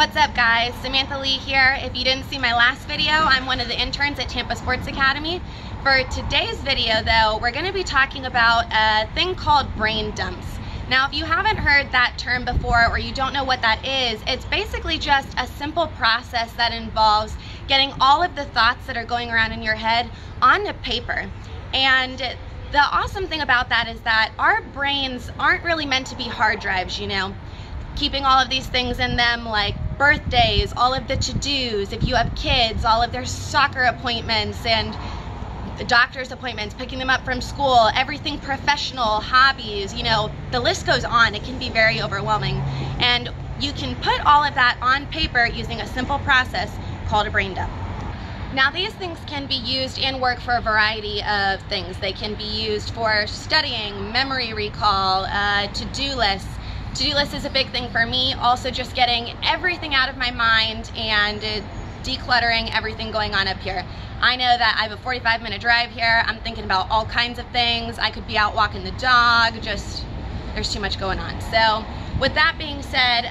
What's up guys, Samantha Lee here. If you didn't see my last video, I'm one of the interns at Tampa Sports Academy. For today's video though, we're going to be talking about a thing called brain dumps. Now if you haven't heard that term before or you don't know what that is, it's basically just a simple process that involves getting all of the thoughts that are going around in your head onto paper. And the awesome thing about that is that our brains aren't really meant to be hard drives, you know. Keeping all of these things in them like birthdays, all of the to-dos, if you have kids, all of their soccer appointments and doctor's appointments, picking them up from school, everything professional, hobbies, you know, the list goes on. It can be very overwhelming. And you can put all of that on paper using a simple process called a brain dump. Now these things can be used in work for a variety of things. They can be used for studying, memory recall, to-do lists. To-do list is a big thing for me. Also just getting everything out of my mind and decluttering everything going on up here. I know that I have a 45-minute drive here. I'm thinking about all kinds of things. I could be out walking the dog, just there's too much going on. So with that being said,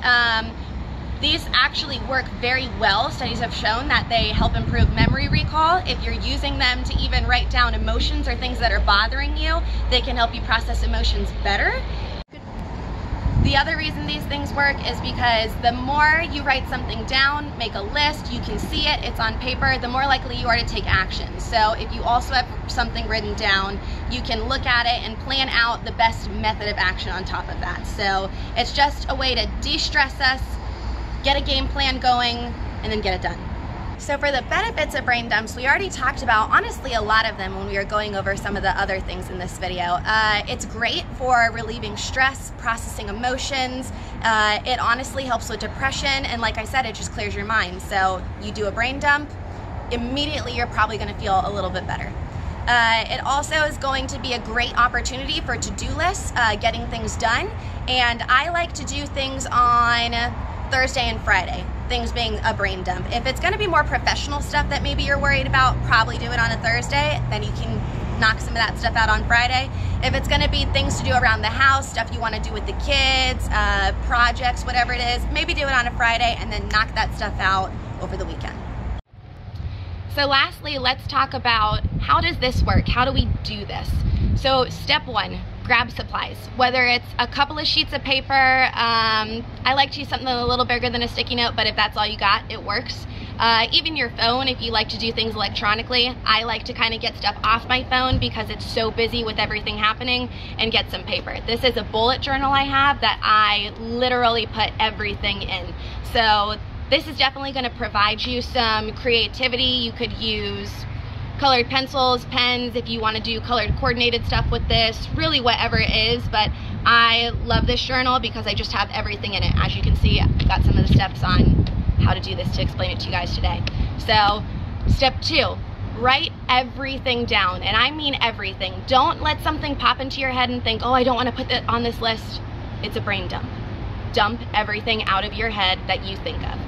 these actually work very well. Studies have shown that they help improve memory recall. If you're using them to even write down emotions or things that are bothering you, they can help you process emotions better. The other reason these things work is because the more you write something down, make a list, you can see it, it's on paper, the more likely you are to take action. So if you also have something written down, you can look at it and plan out the best method of action on top of that. So it's just a way to de-stress us, get a game plan going, and then get it done. So for the benefits of brain dumps, we already talked about, honestly, a lot of them when we were going over some of the other things in this video. It's great for relieving stress, processing emotions. It honestly helps with depression, and like I said, it just clears your mind. So you do a brain dump, immediately you're probably gonna feel a little bit better. It also is going to be a great opportunity for to-do lists, getting things done. And I like to do things on Thursday and Friday, things being a brain dump. If it's going to be more professional stuff that maybe you're worried about, probably do it on a Thursday, then you can knock some of that stuff out on Friday. If it's going to be things to do around the house, stuff you want to do with the kids, projects, whatever it is, maybe do it on a Friday and then knock that stuff out over the weekend. So lastly, let's talk about how does this work? How do we do this? So step one, grab supplies. Whether it's a couple of sheets of paper, I like to use something a little bigger than a sticky note, but if that's all you got, it works. Even your phone, if you like to do things electronically, I like to kind of get stuff off my phone because it's so busy with everything happening, and get some paper. This is a bullet journal I have that I literally put everything in. So this is definitely going to provide you some creativity. You could use colored pencils, pens, if you want to do colored coordinated stuff with this, really whatever it is. But I love this journal because I just have everything in it. As you can see, I've got some of the steps on how to do this to explain it to you guys today. So step two, write everything down, and I mean everything. Don't let something pop into your head and think, oh, I don't want to put that on this list. It's a brain dump. Dump everything out of your head that you think of.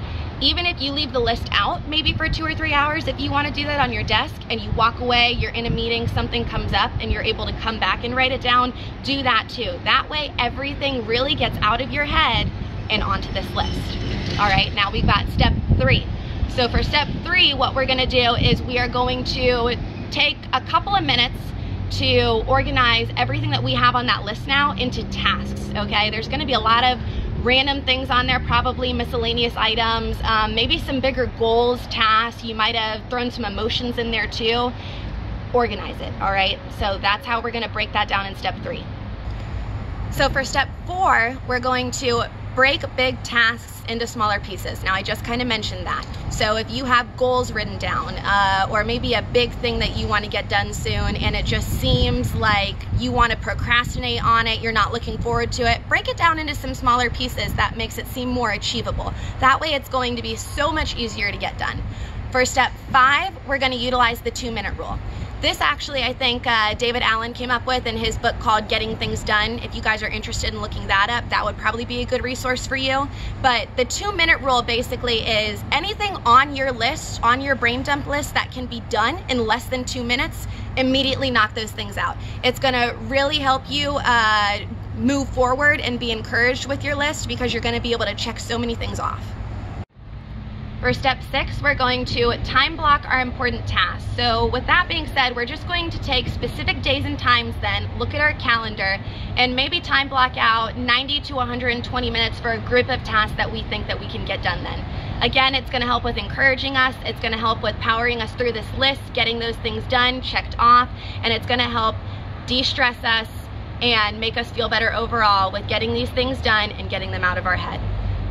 Even if you leave the list out, maybe for 2 or 3 hours, if you want to do that on your desk and you walk away, you're in a meeting, something comes up and you're able to come back and write it down, do that too. That way everything really gets out of your head and onto this list. All right, now we've got step three. So for step three, what we're gonna do is we are going to take a couple of minutes to organize everything that we have on that list now into tasks, okay? There's gonna be a lot of random things on there, probably miscellaneous items, maybe some bigger goals, tasks. You might have thrown some emotions in there too. Organize it, all right? So that's how we're gonna break that down in step three. So for step four, we're going to break big tasks into smaller pieces. Now I just kind of mentioned that. So if you have goals written down, or maybe a big thing that you want to get done soon and it just seems like you want to procrastinate on it, you're not looking forward to it, break it down into some smaller pieces. That makes it seem more achievable. That way it's going to be so much easier to get done. For step five, we're going to utilize the 2-minute rule. This actually, I think David Allen came up with in his book called Getting Things Done. If you guys are interested in looking that up, that would probably be a good resource for you. But the 2-minute rule basically is anything on your list, on your brain dump list that can be done in less than 2 minutes, immediately knock those things out. It's gonna really help you move forward and be encouraged with your list because you're gonna be able to check so many things off. For step 6, we're going to time block our important tasks. So with that being said, we're just going to take specific days and times then, look at our calendar, and maybe time block out 90 to 120 minutes for a group of tasks that we think that we can get done then. Again, it's gonna help with encouraging us, it's gonna help with powering us through this list, getting those things done, checked off, and it's gonna help de-stress us and make us feel better overall with getting these things done and getting them out of our head.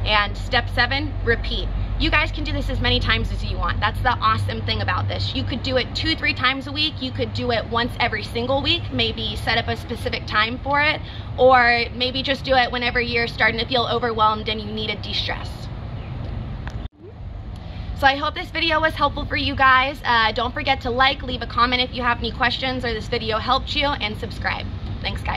And step 7, repeat. You guys can do this as many times as you want. That's the awesome thing about this. You could do it 2-3 times a week. You could do it once every single week, maybe set up a specific time for it, or maybe just do it whenever you're starting to feel overwhelmed and you need a de-stress. So I hope this video was helpful for you guys. Don't forget to like, leave a comment if you have any questions or this video helped you, and subscribe. Thanks, guys.